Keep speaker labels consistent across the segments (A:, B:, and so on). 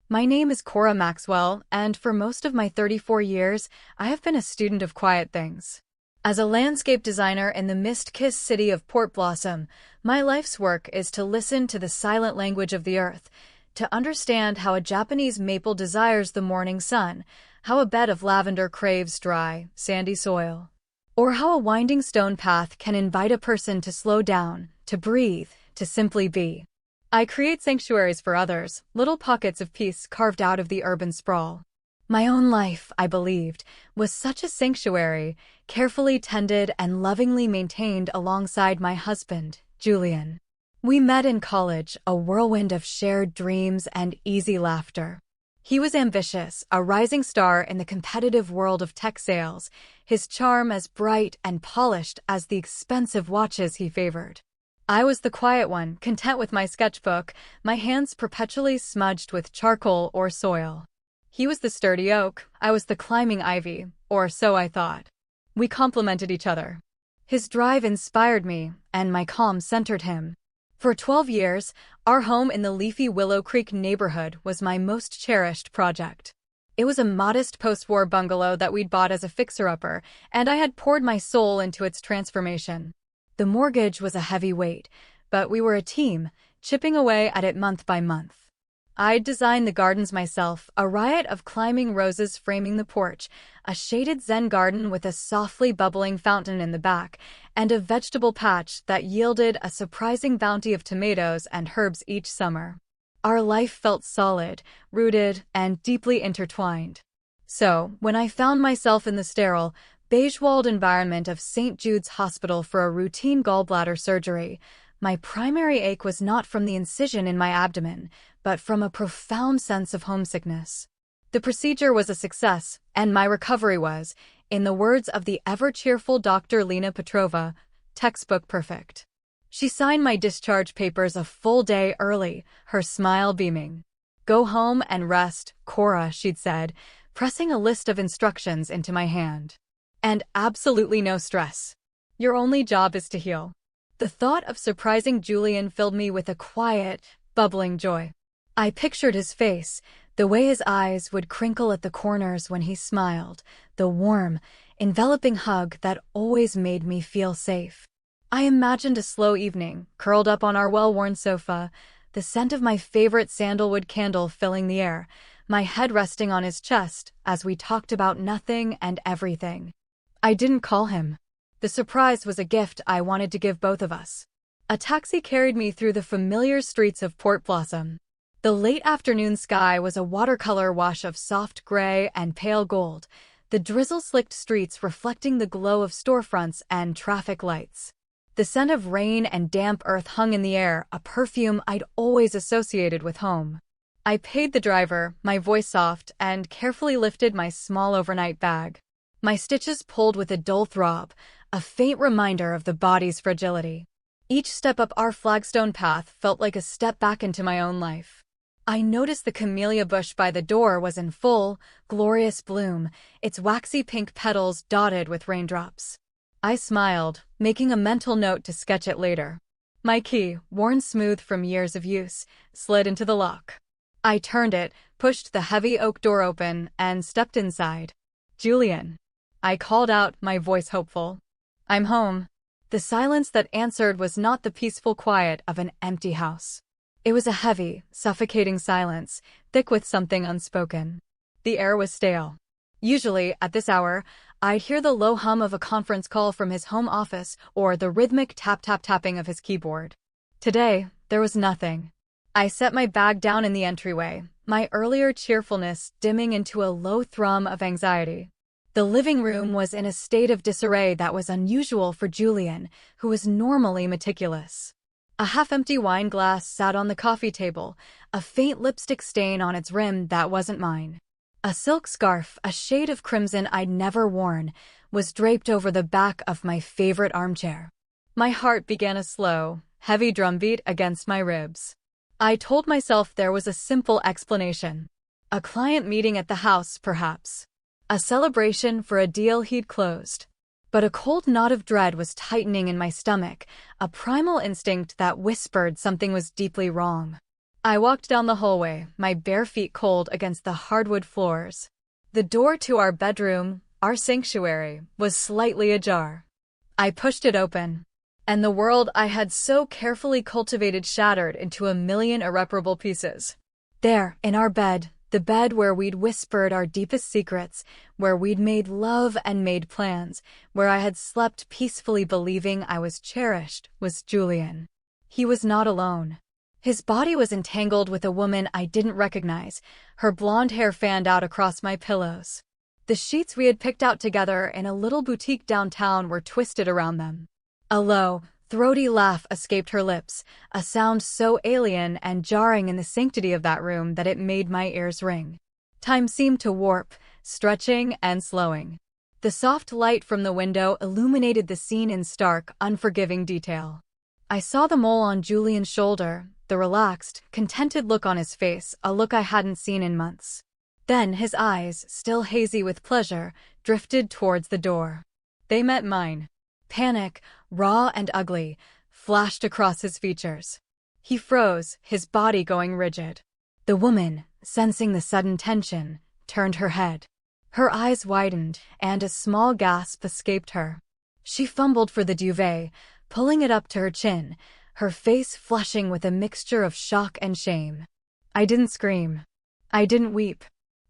A: My name is Cora Maxwell, and for most of my 34 years, I have been a student of quiet things. As a landscape designer in the mist-kissed city of Port Blossom, my life's work is to listen to the silent language of the earth, to understand how a Japanese maple desires the morning sun, how a bed of lavender craves dry, sandy soil, or how a winding stone path can invite a person to slow down, to breathe, to simply be. I create sanctuaries for others, little pockets of peace carved out of the urban sprawl. My own life, I believed, was such a sanctuary, carefully tended and lovingly maintained alongside my husband, Julian. We met in college, a whirlwind of shared dreams and easy laughter. He was ambitious, a rising star in the competitive world of tech sales, his charm as bright and polished as the expensive watches he favored. I was the quiet one, content with my sketchbook, my hands perpetually smudged with charcoal or soil. He was the sturdy oak, I was the climbing ivy, or so I thought. We complemented each other. His drive inspired me, and my calm centered him. For 12 years, our home in the leafy Willow Creek neighborhood was my most cherished project. It was a modest post-war bungalow that we'd bought as a fixer-upper, and I had poured my soul into its transformation. The mortgage was a heavy weight, but we were a team, chipping away at it month by month. I'd designed the gardens myself, a riot of climbing roses framing the porch, a shaded Zen garden with a softly bubbling fountain in the back, and a vegetable patch that yielded a surprising bounty of tomatoes and herbs each summer. Our life felt solid, rooted, and deeply intertwined. So, when I found myself in the sterile, beige-walled environment of St. Jude's Hospital for a routine gallbladder surgery, my primary ache was not from the incision in my abdomen, but from a profound sense of homesickness. The procedure was a success, and my recovery was, in the words of the ever-cheerful Dr. Lena Petrova, textbook perfect. She signed my discharge papers a full day early, her smile beaming. "Go home and rest, Cora," she'd said, pressing a list of instructions into my hand. "And absolutely no stress. Your only job is to heal." The thought of surprising Julian filled me with a quiet, bubbling joy. I pictured his face, the way his eyes would crinkle at the corners when he smiled, the warm, enveloping hug that always made me feel safe. I imagined a slow evening, curled up on our well-worn sofa, the scent of my favorite sandalwood candle filling the air, my head resting on his chest as we talked about nothing and everything. I didn't call him. The surprise was a gift I wanted to give both of us. A taxi carried me through the familiar streets of Port Blossom. The late afternoon sky was a watercolor wash of soft gray and pale gold, the drizzle-slicked streets reflecting the glow of storefronts and traffic lights. The scent of rain and damp earth hung in the air, a perfume I'd always associated with home. I paid the driver, my voice soft, and carefully lifted my small overnight bag. My stitches pulled with a dull throb, a faint reminder of the body's fragility. Each step up our flagstone path felt like a step back into my own life. I noticed the camellia bush by the door was in full, glorious bloom, its waxy pink petals dotted with raindrops. I smiled, making a mental note to sketch it later. My key, worn smooth from years of use, slid into the lock. I turned it, pushed the heavy oak door open, and stepped inside. "Julian," I called out, my voice hopeful. "I'm home." The silence that answered was not the peaceful quiet of an empty house. It was a heavy, suffocating silence, thick with something unspoken. The air was stale. Usually, at this hour, I'd hear the low hum of a conference call from his home office or the rhythmic tap-tap-tapping of his keyboard. Today, there was nothing. I set my bag down in the entryway, my earlier cheerfulness dimming into a low thrum of anxiety. The living room was in a state of disarray that was unusual for Julian, who was normally meticulous. A half-empty wine glass sat on the coffee table, a faint lipstick stain on its rim that wasn't mine. A silk scarf, a shade of crimson I'd never worn, was draped over the back of my favorite armchair. My heart began a slow, heavy drumbeat against my ribs. I told myself there was a simple explanation. A client meeting at the house, perhaps. A celebration for a deal he'd closed. But a cold knot of dread was tightening in my stomach, a primal instinct that whispered something was deeply wrong. I walked down the hallway, my bare feet cold against the hardwood floors. The door to our bedroom, our sanctuary, was slightly ajar. I pushed it open, and the world I had so carefully cultivated shattered into a million irreparable pieces. There, in our bed, the bed where we'd whispered our deepest secrets, where we'd made love and made plans, where I had slept peacefully believing I was cherished, was Julian. He was not alone. His body was entangled with a woman I didn't recognize, her blonde hair fanned out across my pillows. The sheets we had picked out together in a little boutique downtown were twisted around them. A low, throaty laugh escaped her lips, a sound so alien and jarring in the sanctity of that room that it made my ears ring. Time seemed to warp, stretching and slowing. The soft light from the window illuminated the scene in stark, unforgiving detail. I saw the mole on Julian's shoulder, the relaxed, contented look on his face, a look I hadn't seen in months. Then his eyes, still hazy with pleasure, drifted towards the door. They met mine. Panic, raw and ugly, flashed across his features. He froze, his body going rigid. The woman, sensing the sudden tension, turned her head. Her eyes widened, and a small gasp escaped her. She fumbled for the duvet, pulling it up to her chin, her face flushing with a mixture of shock and shame. I didn't scream. I didn't weep.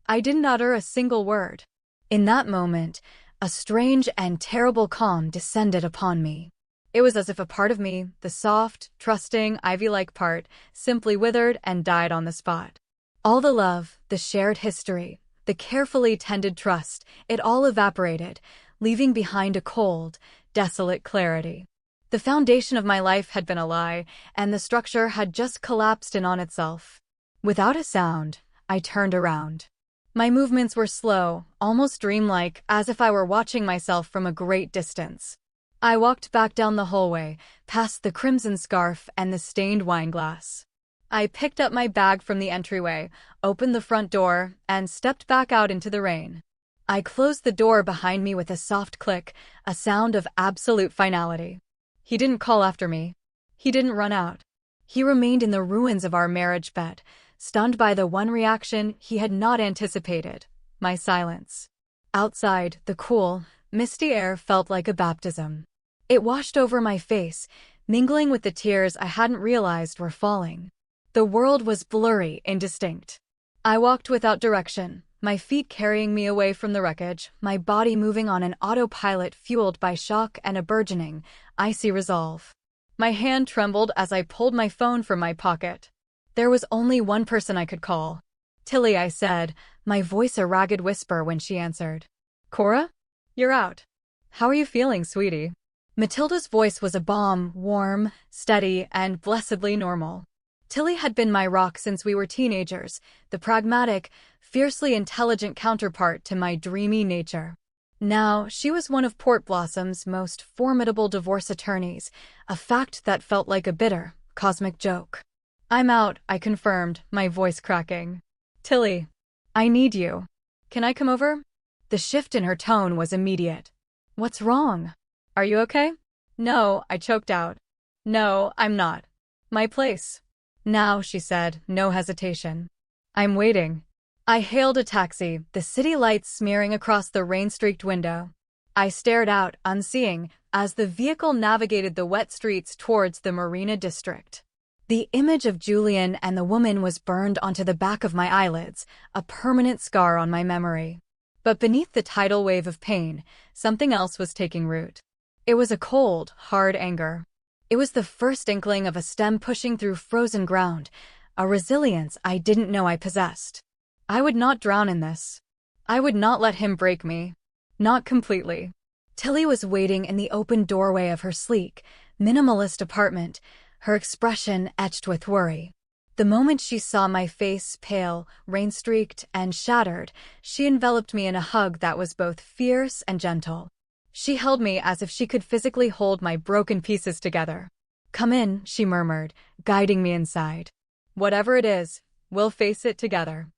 A: I didn't utter a single word. In that moment, a strange and terrible calm descended upon me. It was as if a part of me, the soft, trusting, ivy-like part, simply withered and died on the spot. All the love, the shared history, the carefully tended trust, it all evaporated, leaving behind a cold, desolate clarity. The foundation of my life had been a lie, and the structure had just collapsed in on itself. Without a sound, I turned around. My movements were slow, almost dreamlike, as if I were watching myself from a great distance. I walked back down the hallway, past the crimson scarf and the stained wine glass. I picked up my bag from the entryway, opened the front door, and stepped back out into the rain. I closed the door behind me with a soft click, a sound of absolute finality. He didn't call after me. He didn't run out. He remained in the ruins of our marriage bed, stunned by the one reaction he had not anticipated, my silence. Outside, the cool, misty air felt like a baptism. It washed over my face, mingling with the tears I hadn't realized were falling. The world was blurry, indistinct. I walked without direction, my feet carrying me away from the wreckage, my body moving on an autopilot fueled by shock and a burgeoning, icy resolve. My hand trembled as I pulled my phone from my pocket. There was only one person I could call. Tilly, I said, my voice a ragged whisper when she answered. Cora? You're out. How are you feeling, sweetie? Matilda's voice was a balm, warm, steady, and blessedly normal. Tilly had been my rock since we were teenagers, the pragmatic, fiercely intelligent counterpart to my dreamy nature. Now, she was one of Port Blossom's most formidable divorce attorneys, a fact that felt like a bitter, cosmic joke. I'm out, I confirmed, my voice cracking. Tilly, I need you. Can I come over? The shift in her tone was immediate. What's wrong? Are you okay? No, I choked out. No, I'm not. My place. Now, she said, no hesitation. I'm waiting. I hailed a taxi, the city lights smearing across the rain-streaked window. I stared out, unseeing, as the vehicle navigated the wet streets towards the Marina district. The image of Julian and the woman was burned onto the back of my eyelids, a permanent scar on my memory. But beneath the tidal wave of pain, something else was taking root. It was a cold, hard anger. It was the first inkling of a stem pushing through frozen ground, a resilience I didn't know I possessed. I would not drown in this. I would not let him break me. Not completely. Tilly was waiting in the open doorway of her sleek, minimalist apartment, her expression etched with worry. The moment she saw my face, pale, rain-streaked, and shattered, she enveloped me in a hug that was both fierce and gentle. She held me as if she could physically hold my broken pieces together. Come in, she murmured, guiding me inside. Whatever it is, we'll face it together.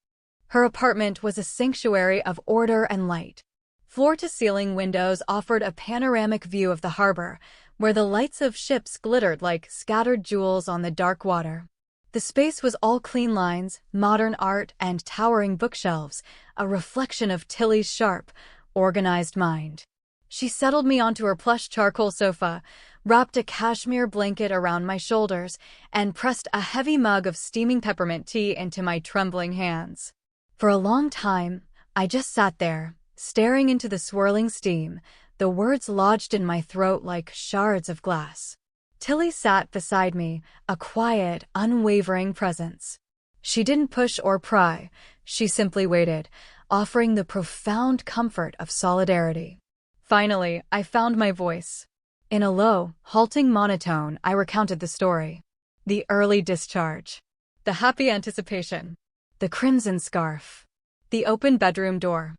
A: Her apartment was a sanctuary of order and light. Floor-to-ceiling windows offered a panoramic view of the harbor, where the lights of ships glittered like scattered jewels on the dark water. The space was all clean lines, modern art, and towering bookshelves, a reflection of Tilly's sharp, organized mind. She settled me onto her plush charcoal sofa, wrapped a cashmere blanket around my shoulders, and pressed a heavy mug of steaming peppermint tea into my trembling hands. For a long time, I just sat there, staring into the swirling steam, the words lodged in my throat like shards of glass. Tilly sat beside me, a quiet, unwavering presence. She didn't push or pry, she simply waited, offering the profound comfort of solidarity. Finally, I found my voice. In a low, halting monotone, I recounted the story. The early discharge. The happy anticipation. The crimson scarf. The open bedroom door.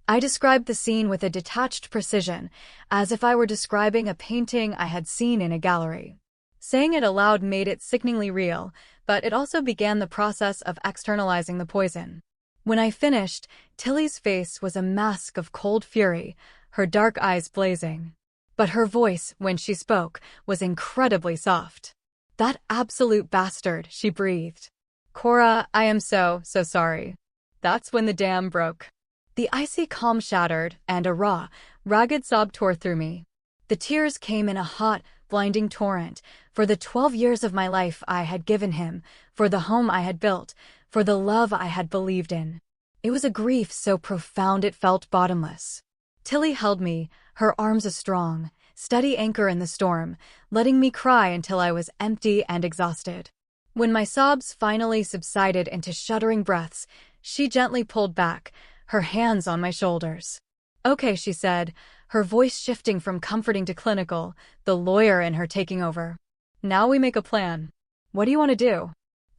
A: I described the scene with a detached precision, as if I were describing a painting I had seen in a gallery. Saying it aloud made it sickeningly real, but it also began the process of externalizing the poison. When I finished, Tilly's face was a mask of cold fury, her dark eyes blazing. But her voice, when she spoke, was incredibly soft. "That absolute bastard," she breathed. "Cora, I am so sorry." That's when the dam broke. The icy calm shattered, and a raw, ragged sob tore through me. The tears came in a hot, blinding torrent, for the 12 years of my life I had given him, for the home I had built, for the love I had believed in. It was a grief so profound it felt bottomless. Tilly held me, her arms a strong, steady anchor in the storm, letting me cry until I was empty and exhausted. When my sobs finally subsided into shuddering breaths, she gently pulled back, her hands on my shoulders. "Okay," she said, her voice shifting from comforting to clinical, the lawyer in her taking over. "Now we make a plan. What do you want to do?"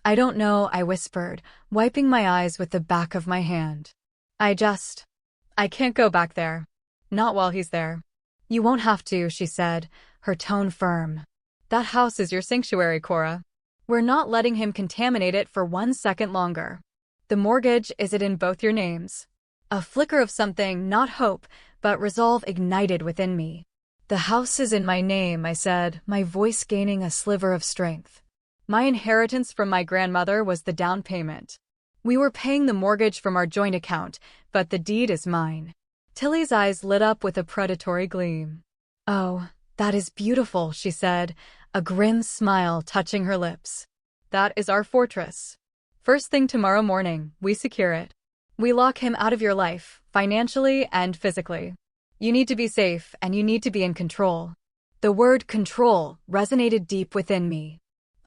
A: "I don't know," I whispered, wiping my eyes with the back of my hand. I can't go back there. Not while he's there." "You won't have to," she said, her tone firm. "That house is your sanctuary, Cora. We're not letting him contaminate it for 1 second longer. The mortgage, is it in both your names?" A flicker of something, not hope, but resolve ignited within me. "The house is in my name," I said, my voice gaining a sliver of strength. "My inheritance from my grandmother was the down payment. We were paying the mortgage from our joint account, but the deed is mine." Tilly's eyes lit up with a predatory gleam. "Oh, that is beautiful," she said, a grim smile touching her lips. "That is our fortress. First thing tomorrow morning, we secure it. We lock him out of your life, financially and physically. You need to be safe, and you need to be in control." The word control resonated deep within me.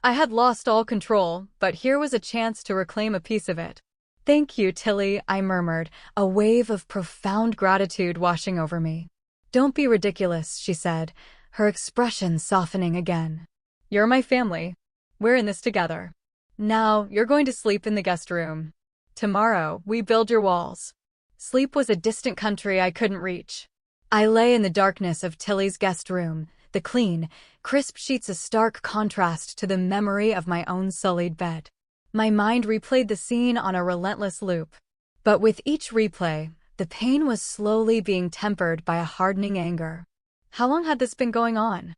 A: I had lost all control, but here was a chance to reclaim a piece of it. "Thank you, Tilly," I murmured, a wave of profound gratitude washing over me. "Don't be ridiculous," she said, her expression softening again. "You're my family. We're in this together. Now, you're going to sleep in the guest room. Tomorrow, we build your walls." Sleep was a distant country I couldn't reach. I lay in the darkness of Tilly's guest room, the clean, crisp sheets a stark contrast to the memory of my own sullied bed. My mind replayed the scene on a relentless loop. But with each replay, the pain was slowly being tempered by a hardening anger. How long had this been going on?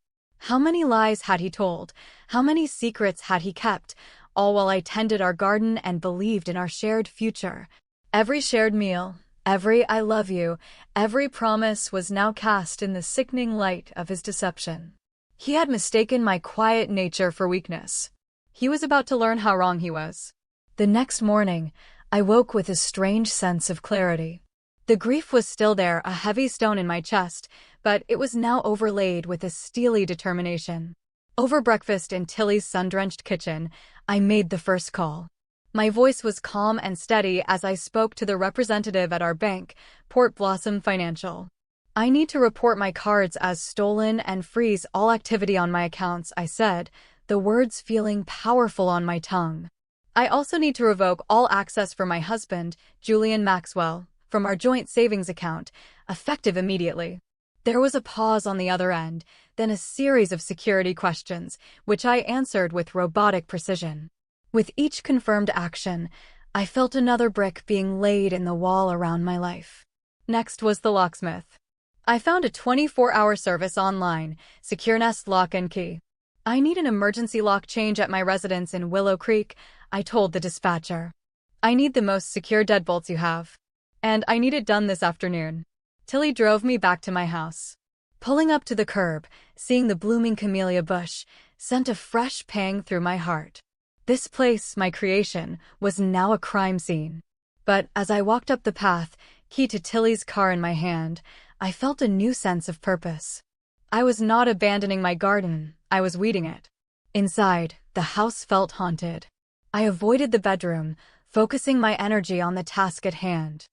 A: How many lies had he told? How many secrets had he kept, all while I tended our garden and believed in our shared future? Every shared meal, every "I love you," every promise was now cast in the sickening light of his deception. He had mistaken my quiet nature for weakness. He was about to learn how wrong he was. The next morning, I woke with a strange sense of clarity. The grief was still there, a heavy stone in my chest, but it was now overlaid with a steely determination. Over breakfast in Tilly's sun-drenched kitchen, I made the first call. My voice was calm and steady as I spoke to the representative at our bank, Port Blossom Financial. "I need to report my cards as stolen and freeze all activity on my accounts," I said, the words feeling powerful on my tongue. "I also need to revoke all access for my husband, Julian Maxwell, from our joint savings account, effective immediately." There was a pause on the other end, then a series of security questions, which I answered with robotic precision. With each confirmed action, I felt another brick being laid in the wall around my life. Next was the locksmith. I found a 24-hour service online, SecureNest Lock and Key. "I need an emergency lock change at my residence in Willow Creek," I told the dispatcher. "I need the most secure deadbolts you have. And I need it done this afternoon." Tilly drove me back to my house. Pulling up to the curb, seeing the blooming camellia bush, sent a fresh pang through my heart. This place, my creation, was now a crime scene. But as I walked up the path, key to Tilly's car in my hand, I felt a new sense of purpose. I was not abandoning my garden, I was weeding it. Inside, the house felt haunted. I avoided the bedroom, focusing my energy on the task at hand.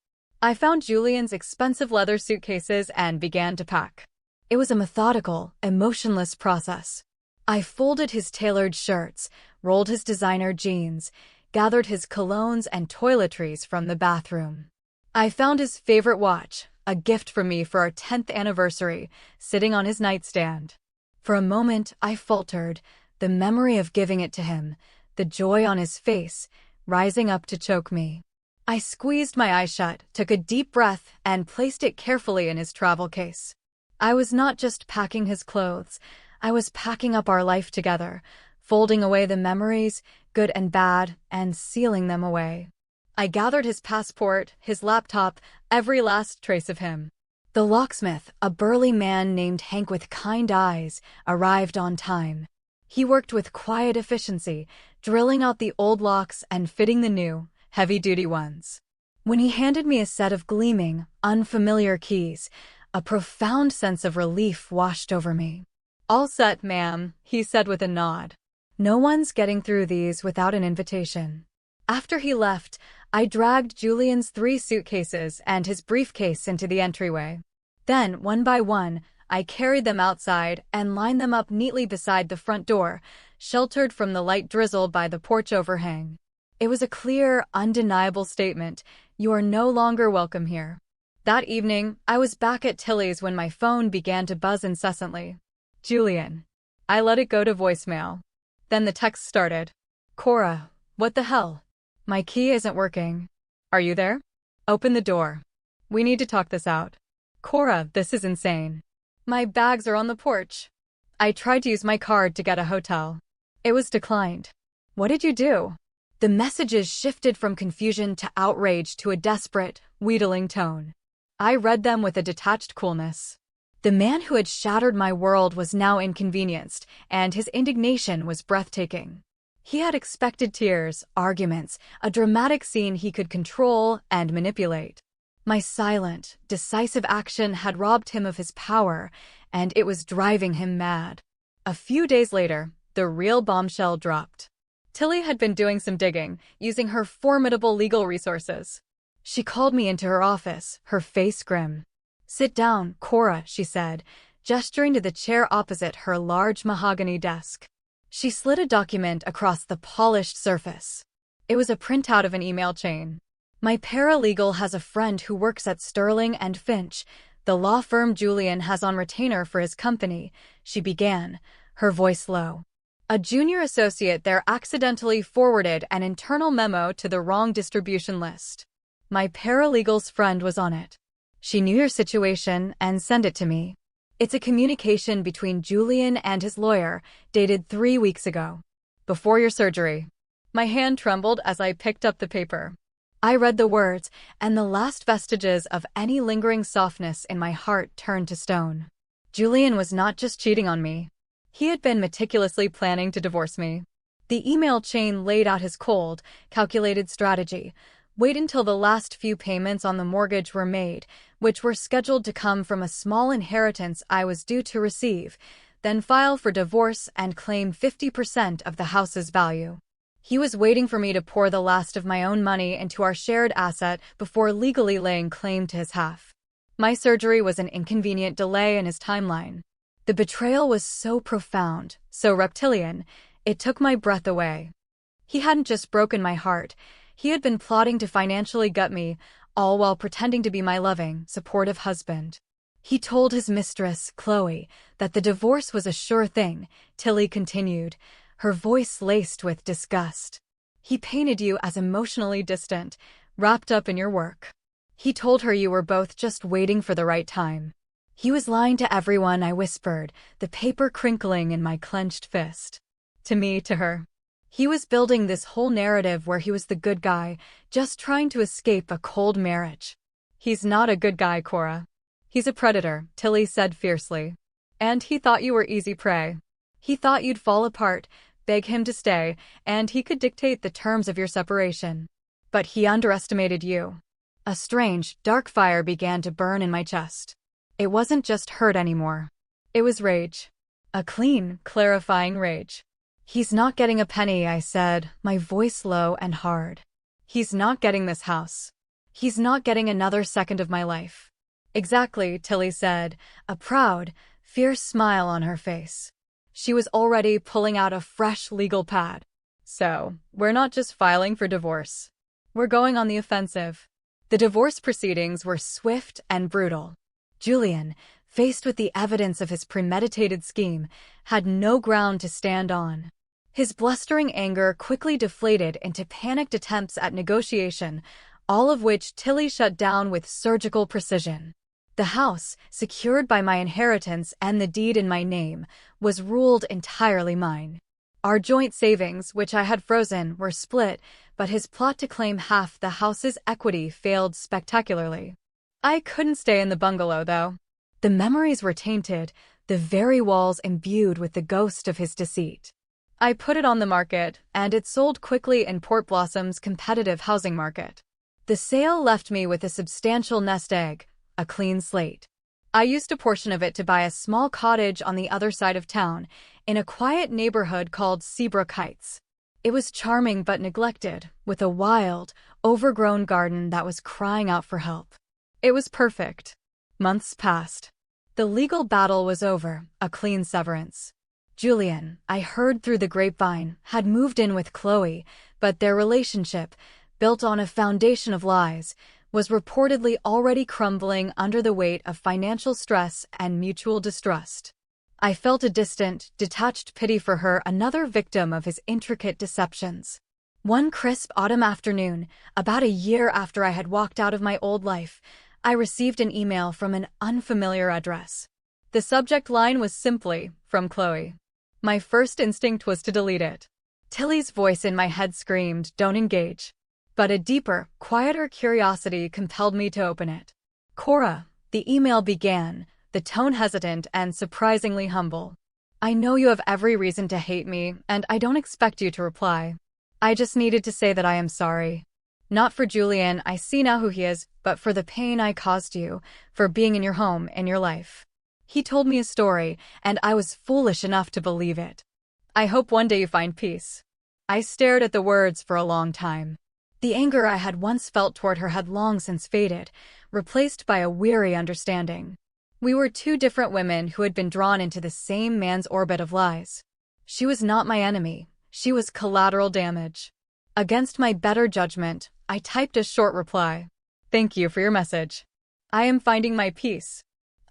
A: I found Julian's expensive leather suitcases and began to pack. It was a methodical, emotionless process. I folded his tailored shirts, rolled his designer jeans, gathered his colognes and toiletries from the bathroom. I found his favorite watch, a gift from me for our 10th anniversary, sitting on his nightstand. For a moment, I faltered, the memory of giving it to him, the joy on his face, rising up to choke me. I squeezed my eyes shut, took a deep breath, and placed it carefully in his travel case. I was not just packing his clothes, I was packing up our life together, folding away the memories, good and bad, and sealing them away. I gathered his passport, his laptop, every last trace of him. The locksmith, a burly man named Hank with kind eyes, arrived on time. He worked with quiet efficiency, drilling out the old locks and fitting the new, heavy-duty ones. When he handed me a set of gleaming, unfamiliar keys, a profound sense of relief washed over me. "All set, ma'am," he said with a nod. "No one's getting through these without an invitation." After he left, I dragged Julian's 3 suitcases and his briefcase into the entryway. Then, one by one, I carried them outside and lined them up neatly beside the front door, sheltered from the light drizzle by the porch overhang. It was a clear, undeniable statement: you are no longer welcome here. That evening, I was back at Tilly's when my phone began to buzz incessantly. "Julian." I let it go to voicemail. Then the text started. "Cora, what the hell? My key isn't working. Are you there? Open the door. We need to talk this out. Cora, this is insane. My bags are on the porch. I tried to use my card to get a hotel. It was declined. What did you do?" The messages shifted from confusion to outrage to a desperate, wheedling tone. I read them with a detached coolness. The man who had shattered my world was now inconvenienced, and his indignation was breathtaking. He had expected tears, arguments, a dramatic scene he could control and manipulate. My silent, decisive action had robbed him of his power, and it was driving him mad. A few days later, the real bombshell dropped. Tilly had been doing some digging, using her formidable legal resources. She called me into her office, her face grim. "Sit down, Cora," she said, gesturing to the chair opposite her large mahogany desk. She slid a document across the polished surface. It was a printout of an email chain. "My paralegal has a friend who works at Sterling and Finch, the law firm Julian has on retainer for his company," she began, her voice low. "A junior associate there accidentally forwarded an internal memo to the wrong distribution list. My paralegal's friend was on it. She knew your situation and sent it to me. It's a communication between Julian and his lawyer, dated 3 weeks ago. Before your surgery." My hand trembled as I picked up the paper. I read the words, and the last vestiges of any lingering softness in my heart turned to stone. Julian was not just cheating on me. He had been meticulously planning to divorce me. The email chain laid out his cold, calculated strategy. Wait until the last few payments on the mortgage were made, which were scheduled to come from a small inheritance I was due to receive, then file for divorce and claim 50% of the house's value. He was waiting for me to pour the last of my own money into our shared asset before legally laying claim to his half. My surgery was an inconvenient delay in his timeline. The betrayal was so profound, so reptilian, it took my breath away. He hadn't just broken my heart. He had been plotting to financially gut me, all while pretending to be my loving, supportive husband. He told his mistress, Chloe, that the divorce was a sure thing, Tilly continued, her voice laced with disgust. He painted you as emotionally distant, wrapped up in your work. He told her you were both just waiting for the right time. He was lying to everyone, I whispered, the paper crinkling in my clenched fist. To me, to her. He was building this whole narrative where he was the good guy, just trying to escape a cold marriage. He's not a good guy, Cora. He's a predator, Tilly said fiercely. And he thought you were easy prey. He thought you'd fall apart, beg him to stay, and he could dictate the terms of your separation. But he underestimated you. A strange, dark fire began to burn in my chest. It wasn't just hurt anymore. It was rage. A clean, clarifying rage. He's not getting a penny, I said, my voice low and hard. He's not getting this house. He's not getting another second of my life. Exactly, Tilly said, a proud, fierce smile on her face. She was already pulling out a fresh legal pad. So, we're not just filing for divorce. We're going on the offensive. The divorce proceedings were swift and brutal. Julian, faced with the evidence of his premeditated scheme, had no ground to stand on. His blustering anger quickly deflated into panicked attempts at negotiation, all of which Tilly shut down with surgical precision. The house, secured by my inheritance and the deed in my name, was ruled entirely mine. Our joint savings, which I had frozen, were split, but his plot to claim half the house's equity failed spectacularly. I couldn't stay in the bungalow, though. The memories were tainted, the very walls imbued with the ghost of his deceit. I put it on the market, and it sold quickly in Port Blossom's competitive housing market. The sale left me with a substantial nest egg, a clean slate. I used a portion of it to buy a small cottage on the other side of town, in a quiet neighborhood called Seabrook Heights. It was charming but neglected, with a wild, overgrown garden that was crying out for help. It was perfect. Months passed. The legal battle was over, a clean severance. Julian, I heard through the grapevine, had moved in with Chloe, but their relationship, built on a foundation of lies, was reportedly already crumbling under the weight of financial stress and mutual distrust. I felt a distant, detached pity for her, another victim of his intricate deceptions. One crisp autumn afternoon, about a year after I had walked out of my old life, I received an email from an unfamiliar address. The subject line was simply, "From Chloe." My first instinct was to delete it. Tilly's voice in my head screamed, "Don't engage." But a deeper, quieter curiosity compelled me to open it. "Cora," the email began, the tone hesitant and surprisingly humble. "I know you have every reason to hate me, and I don't expect you to reply. I just needed to say that I am sorry. Not for Julian, I see now who he is, but for the pain I caused you, for being in your home, in your life. He told me a story, and I was foolish enough to believe it. I hope one day you find peace." I stared at the words for a long time. The anger I had once felt toward her had long since faded, replaced by a weary understanding. We were two different women who had been drawn into the same man's orbit of lies. She was not my enemy. She was collateral damage. Against my better judgment, I typed a short reply. "Thank you for your message. I am finding my peace.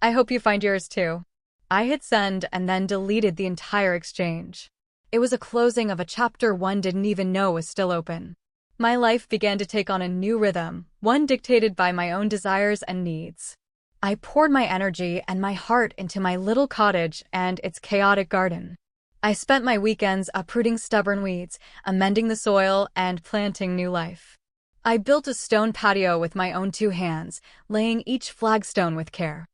A: I hope you find yours too." I hit send and then deleted the entire exchange. It was a closing of a chapter one didn't even know was still open. My life began to take on a new rhythm, one dictated by my own desires and needs. I poured my energy and my heart into my little cottage and its chaotic garden. I spent my weekends uprooting stubborn weeds, amending the soil, and planting new life. I built a stone patio with my own two hands, laying each flagstone with care.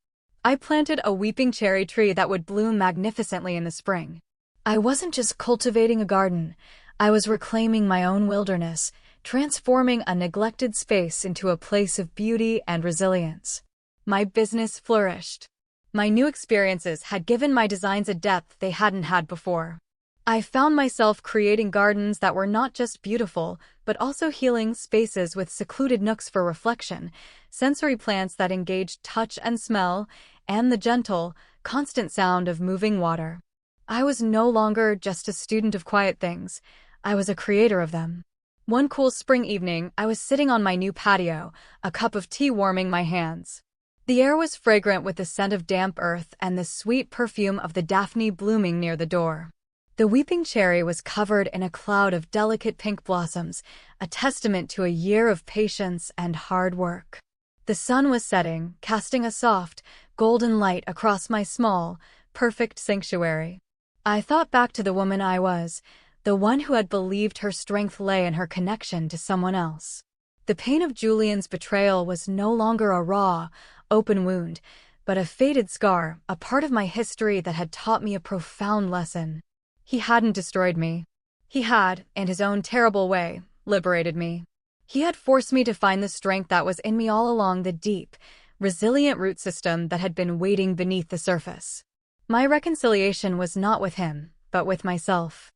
A: I planted a weeping cherry tree that would bloom magnificently in the spring. I wasn't just cultivating a garden. I was reclaiming my own wilderness, transforming a neglected space into a place of beauty and resilience. My business flourished. My new experiences had given my designs a depth they hadn't had before. I found myself creating gardens that were not just beautiful, but also healing spaces with secluded nooks for reflection, sensory plants that engaged touch and smell, and the gentle, constant sound of moving water. I was no longer just a student of quiet things. I was a creator of them. One cool spring evening, I was sitting on my new patio, a cup of tea warming my hands. The air was fragrant with the scent of damp earth and the sweet perfume of the daphne blooming near the door. The weeping cherry was covered in a cloud of delicate pink blossoms, a testament to a year of patience and hard work. The sun was setting, casting a soft, golden light across my small, perfect sanctuary. I thought back to the woman I was, the one who had believed her strength lay in her connection to someone else. The pain of Julian's betrayal was no longer a raw, open wound, but a faded scar, a part of my history that had taught me a profound lesson. He hadn't destroyed me. He had, in his own terrible way, liberated me. He had forced me to find the strength that was in me all along, the deep, resilient root system that had been waiting beneath the surface. My reconciliation was not with him, but with myself.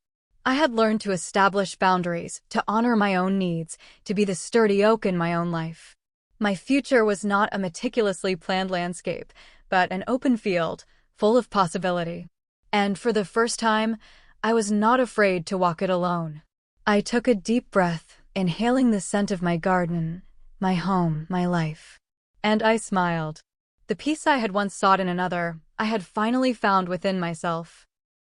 A: I had learned to establish boundaries, to honor my own needs, to be the sturdy oak in my own life. My future was not a meticulously planned landscape, but an open field, full of possibility. And for the first time, I was not afraid to walk it alone. I took a deep breath, inhaling the scent of my garden, my home, my life. And I smiled. The peace I had once sought in another, I had finally found within myself.